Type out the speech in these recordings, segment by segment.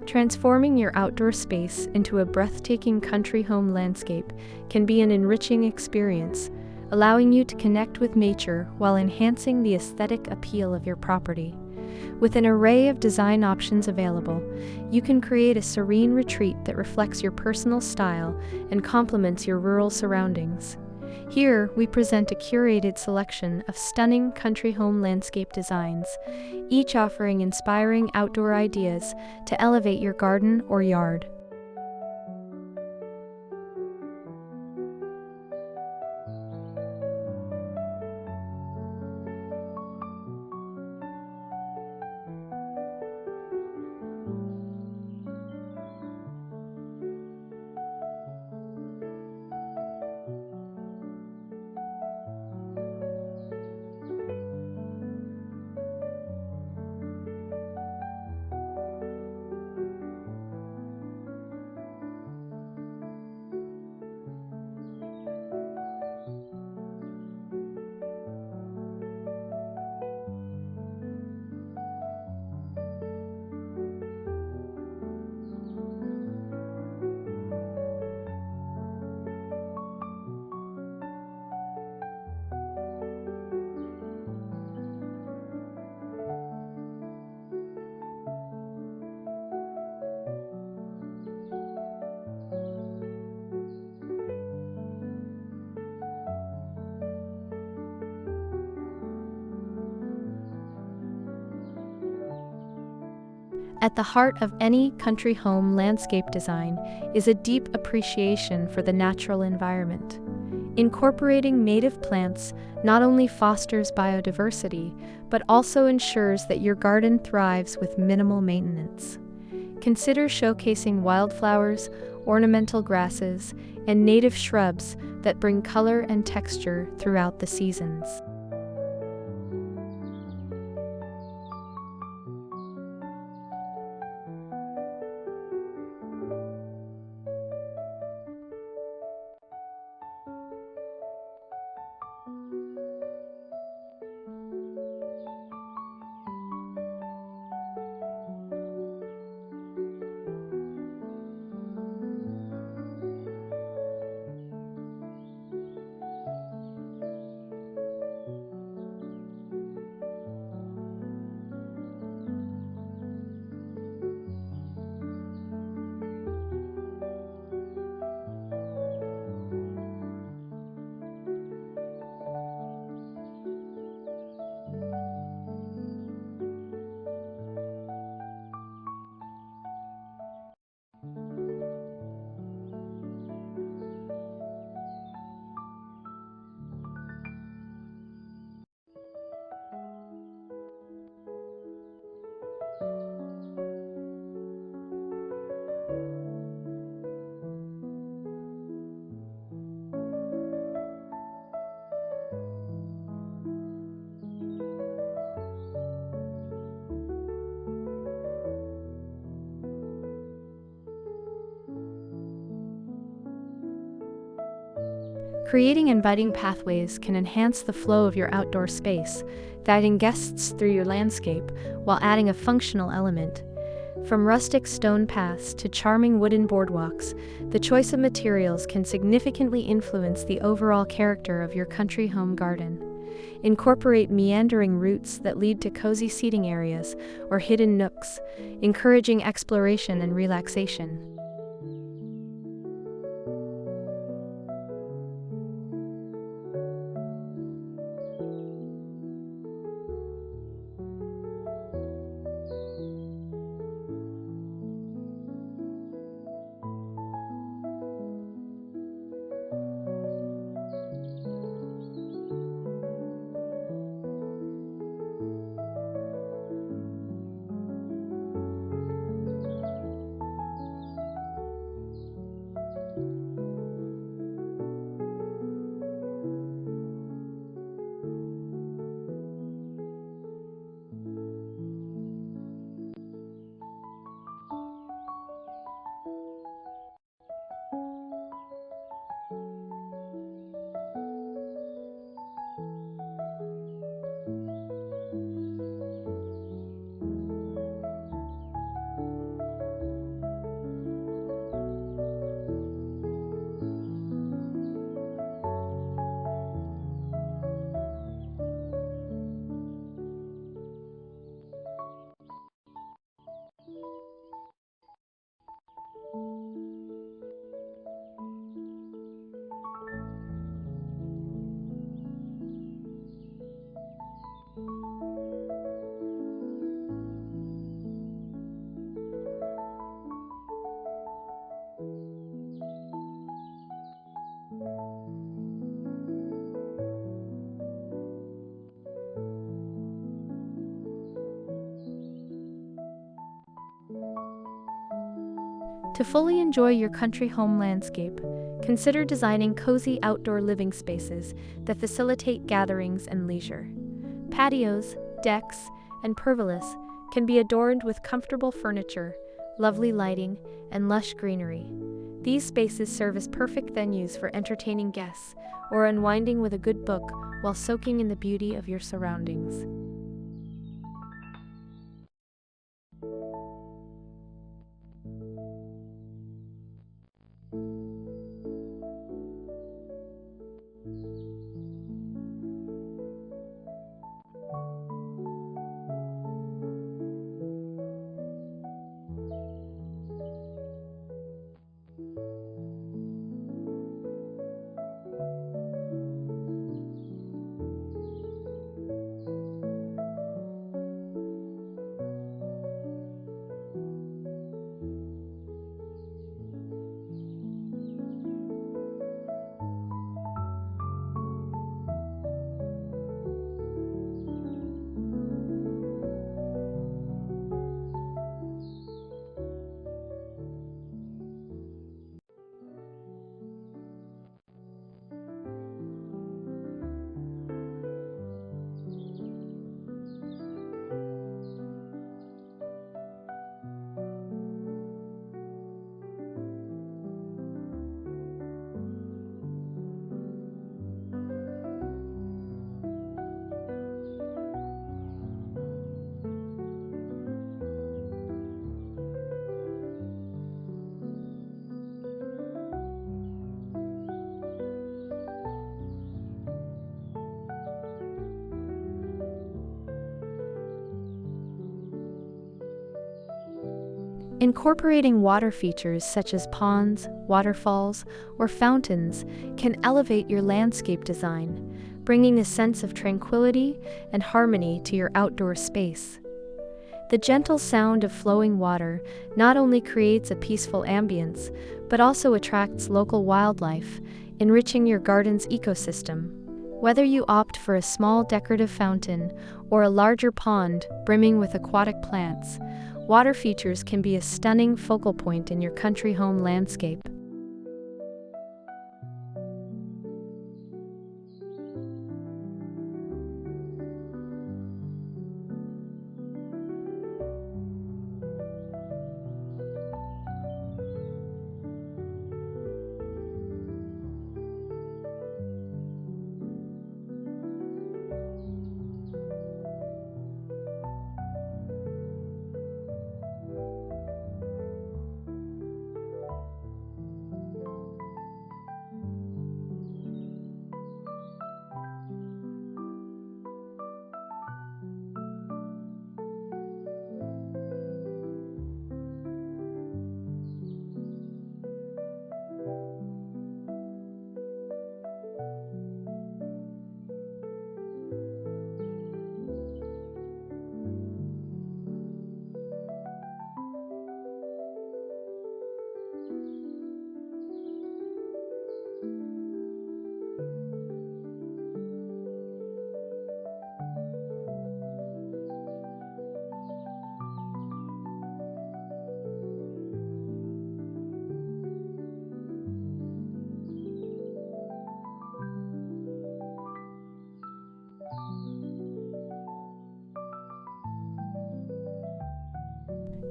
Transforming your outdoor space into a breathtaking country home landscape can be an enriching experience, allowing you to connect with nature while enhancing the aesthetic appeal of your property. With an array of design options available, you can create a serene retreat that reflects your personal style and complements your rural surroundings. Here, we present a curated selection of stunning country home landscape designs, each offering inspiring outdoor ideas to elevate your garden or yard. At the heart of any country home landscape design is a deep appreciation for the natural environment. Incorporating native plants not only fosters biodiversity, but also ensures that your garden thrives with minimal maintenance. Consider showcasing wildflowers, ornamental grasses, and native shrubs that bring color and texture throughout the seasons. Creating inviting pathways can enhance the flow of your outdoor space, guiding guests through your landscape while adding a functional element. From rustic stone paths to charming wooden boardwalks, the choice of materials can significantly influence the overall character of your country home garden. Incorporate meandering routes that lead to cozy seating areas or hidden nooks, encouraging exploration and relaxation. To fully enjoy your country home landscape, consider designing cozy outdoor living spaces that facilitate gatherings and leisure. Patios, decks, and pergolas can be adorned with comfortable furniture, lovely lighting, and lush greenery. These spaces serve as perfect venues for entertaining guests or unwinding with a good book while soaking in the beauty of your surroundings. Incorporating water features such as ponds, waterfalls, or fountains can elevate your landscape design, bringing a sense of tranquility and harmony to your outdoor space. The gentle sound of flowing water not only creates a peaceful ambience, but also attracts local wildlife, enriching your garden's ecosystem. Whether you opt for a small decorative fountain or a larger pond brimming with aquatic plants, water features can be a stunning focal point in your country home landscape.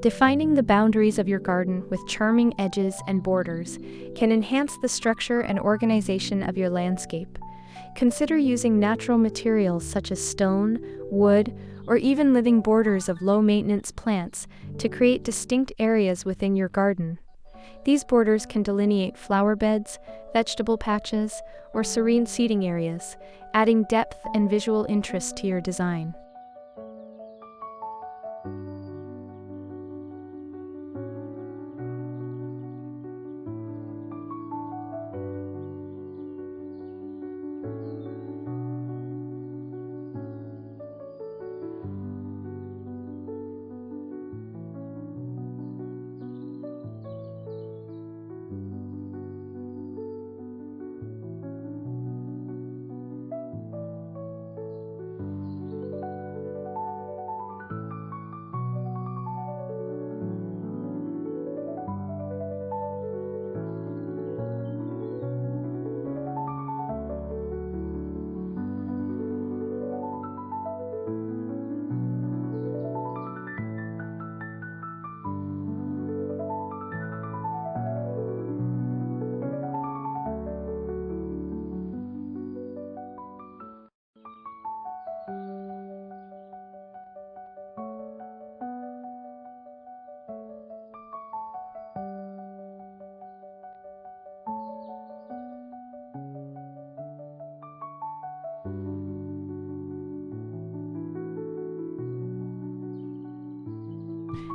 Defining the boundaries of your garden with charming edges and borders can enhance the structure and organization of your landscape. Consider using natural materials such as stone, wood, or even living borders of low-maintenance plants to create distinct areas within your garden. These borders can delineate flower beds, vegetable patches, or serene seating areas, adding depth and visual interest to your design.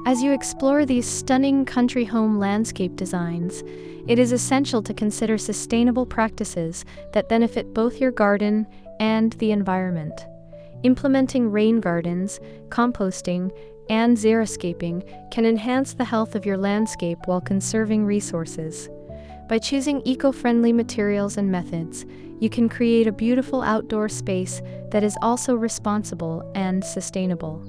As you explore these stunning country home landscape designs, it is essential to consider sustainable practices that benefit both your garden and the environment. Implementing rain gardens, composting, and xeriscaping can enhance the health of your landscape while conserving resources. By choosing eco-friendly materials and methods, you can create a beautiful outdoor space that is also responsible and sustainable.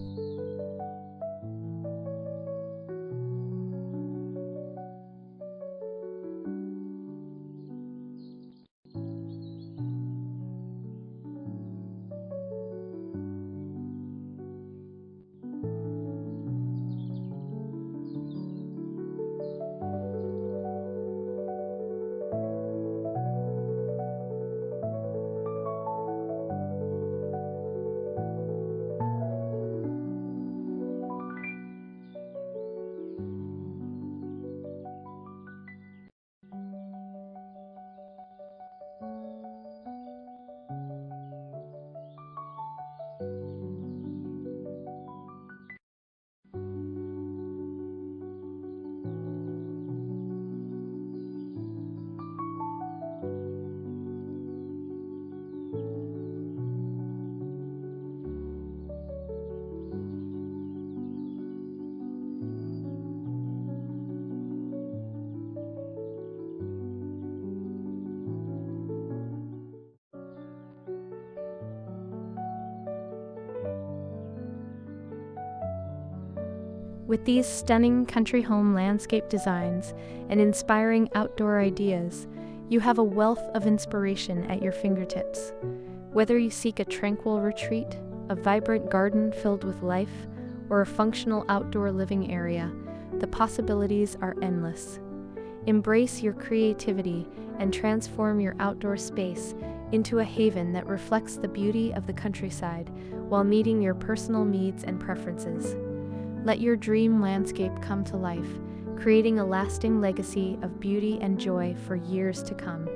With these stunning country home landscape designs and inspiring outdoor ideas, you have a wealth of inspiration at your fingertips. Whether you seek a tranquil retreat, a vibrant garden filled with life, or a functional outdoor living area, the possibilities are endless. Embrace your creativity and transform your outdoor space into a haven that reflects the beauty of the countryside while meeting your personal needs and preferences. Let your dream landscape come to life, creating a lasting legacy of beauty and joy for years to come.